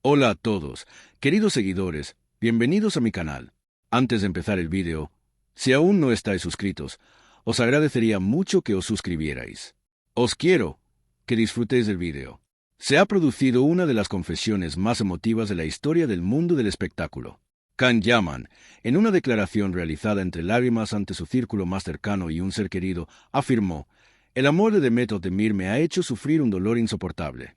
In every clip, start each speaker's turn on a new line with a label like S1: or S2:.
S1: Hola a todos, queridos seguidores, bienvenidos a mi canal. Antes de empezar el vídeo, si aún no estáis suscritos, os agradecería mucho que os suscribierais. Os quiero que disfrutéis del vídeo. Se ha producido una de las confesiones más emotivas de la historia del mundo del espectáculo. Can Yaman, en una declaración realizada entre lágrimas ante su círculo más cercano y un ser querido, afirmó: «El amor de Demet Özdemir me ha hecho sufrir un dolor insoportable».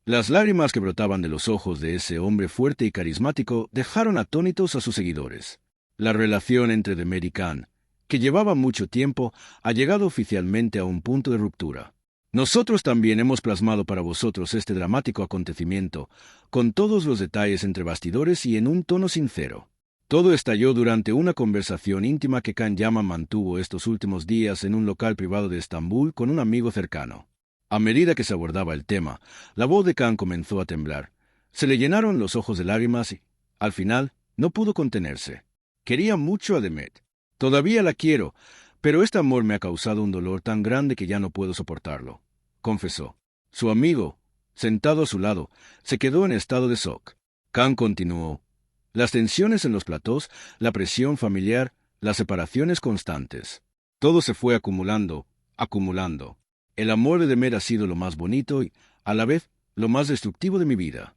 S1: Las lágrimas que brotaban de los ojos de ese hombre fuerte y carismático dejaron atónitos a sus seguidores. La relación entre Demet y Can, que llevaba mucho tiempo, ha llegado oficialmente a un punto de ruptura. Nosotros también hemos plasmado para vosotros este dramático acontecimiento, con todos los detalles entre bastidores y en un tono sincero. Todo estalló durante una conversación íntima que Can Yaman mantuvo estos últimos días en un local privado de Estambul con un amigo cercano. A medida que se abordaba el tema, la voz de Can comenzó a temblar. Se le llenaron los ojos de lágrimas y, al final, no pudo contenerse. Quería mucho a Demet. Todavía la quiero, pero este amor me ha causado un dolor tan grande que ya no puedo soportarlo, confesó. Su amigo, sentado a su lado, se quedó en estado de shock. Can continuó: las tensiones en los platós, la presión familiar, las separaciones constantes. Todo se fue acumulando. El amor de Demet ha sido lo más bonito y, a la vez, lo más destructivo de mi vida.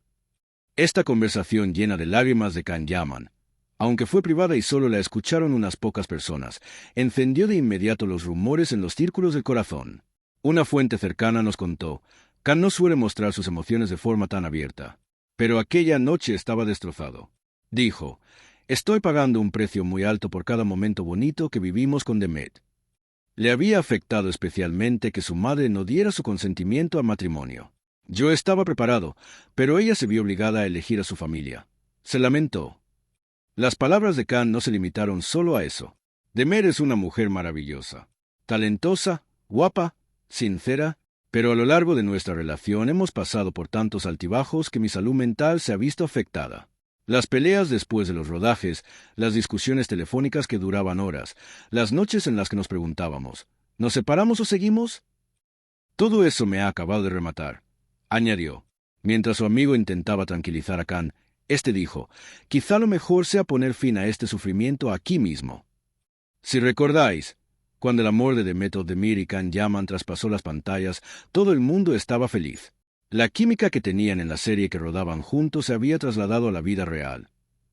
S1: Esta conversación llena de lágrimas de Can Yaman, aunque fue privada y solo la escucharon unas pocas personas, encendió de inmediato los rumores en los círculos del corazón. Una fuente cercana nos contó: Can no suele mostrar sus emociones de forma tan abierta, pero aquella noche estaba destrozado. Dijo: «Estoy pagando un precio muy alto por cada momento bonito que vivimos con Demet». Le había afectado especialmente que su madre no diera su consentimiento al matrimonio. Yo estaba preparado, pero ella se vio obligada a elegir a su familia. Se lamentó. Las palabras de Can no se limitaron solo a eso. Demet es una mujer maravillosa, talentosa, guapa, sincera, pero a lo largo de nuestra relación hemos pasado por tantos altibajos que mi salud mental se ha visto afectada. Las peleas después de los rodajes, las discusiones telefónicas que duraban horas, las noches en las que nos preguntábamos: ¿nos separamos o seguimos? Todo eso me ha acabado de rematar, añadió. Mientras su amigo intentaba tranquilizar a Can, este dijo: quizá lo mejor sea poner fin a este sufrimiento aquí mismo. Si recordáis, cuando el amor de Demet Özdemir y Can Yaman traspasó las pantallas, todo el mundo estaba feliz. La química que tenían en la serie que rodaban juntos se había trasladado a la vida real.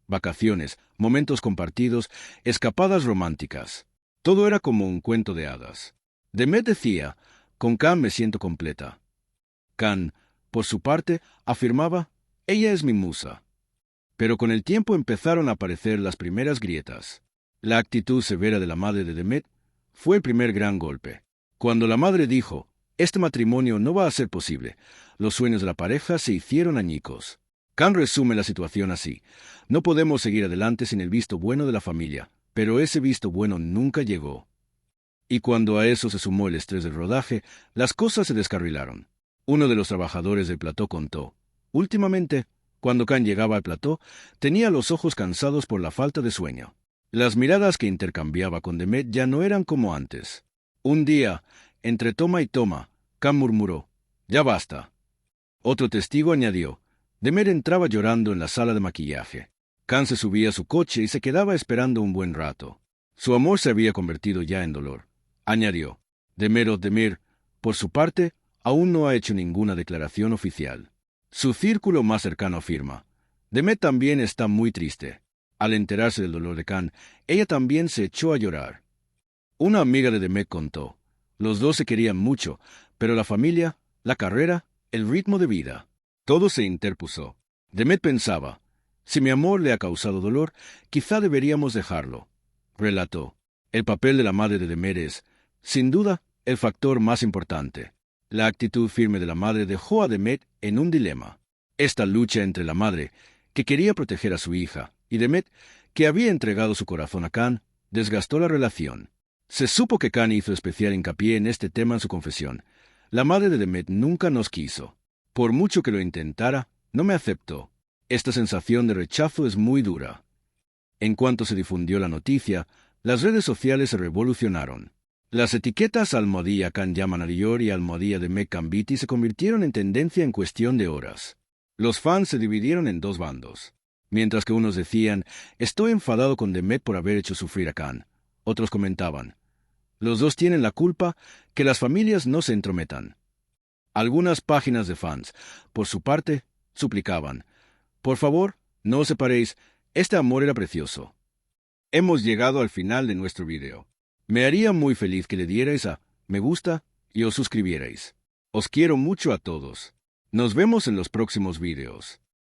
S1: Vacaciones, momentos compartidos, escapadas románticas. Todo era como un cuento de hadas. Demet decía: «Con Can me siento completa». Can, por su parte, afirmaba: «Ella es mi musa». Pero con el tiempo empezaron a aparecer las primeras grietas. La actitud severa de la madre de Demet fue el primer gran golpe. Cuando la madre dijo: «Este matrimonio no va a ser posible», los sueños de la pareja se hicieron añicos. Can resume la situación así: «No podemos seguir adelante sin el visto bueno de la familia», pero ese visto bueno nunca llegó. Y cuando a eso se sumó el estrés del rodaje, las cosas se descarrilaron. Uno de los trabajadores del plató contó: últimamente, cuando Can llegaba al plató, tenía los ojos cansados por la falta de sueño. Las miradas que intercambiaba con Demet ya no eran como antes. Un día, entre toma y toma, Can murmuró: «Ya basta». Otro testigo añadió: «Demet entraba llorando en la sala de maquillaje. Can se subía a su coche y se quedaba esperando un buen rato. Su amor se había convertido ya en dolor», añadió. Demet Özdemir, por su parte, aún no ha hecho ninguna declaración oficial. Su círculo más cercano afirma: «Demet también está muy triste». Al enterarse del dolor de Can, ella también se echó a llorar. Una amiga de Demet contó: «Los dos se querían mucho, pero la familia, la carrera, el ritmo de vida, todo se interpuso. Demet pensaba: si mi amor le ha causado dolor, quizá deberíamos dejarlo», relató. El papel de la madre de Demet es, sin duda, el factor más importante. La actitud firme de la madre dejó a Demet en un dilema. Esta lucha entre la madre, que quería proteger a su hija, y Demet, que había entregado su corazón a Can, desgastó la relación. Se supo que Can hizo especial hincapié en este tema en su confesión. «La madre de Demet nunca nos quiso. Por mucho que lo intentara, no me aceptó. Esta sensación de rechazo es muy dura». En cuanto se difundió la noticia, las redes sociales se revolucionaron. Las etiquetas almohadilla Can Yaman Aliyor y almohadilla Demet Kambiti se convirtieron en tendencia en cuestión de horas. Los fans se dividieron en dos bandos. Mientras que unos decían, estoy enfadado con Demet por haber hecho sufrir a Khan. Otros comentaban, los dos tienen la culpa, que las familias no se entrometan. Algunas páginas de fans, por su parte, suplicaban, por favor, no os separéis, este amor era precioso. Hemos llegado al final de nuestro video. Me haría muy feliz que le dierais a me gusta y os suscribierais. Os quiero mucho a todos. Nos vemos en los próximos videos.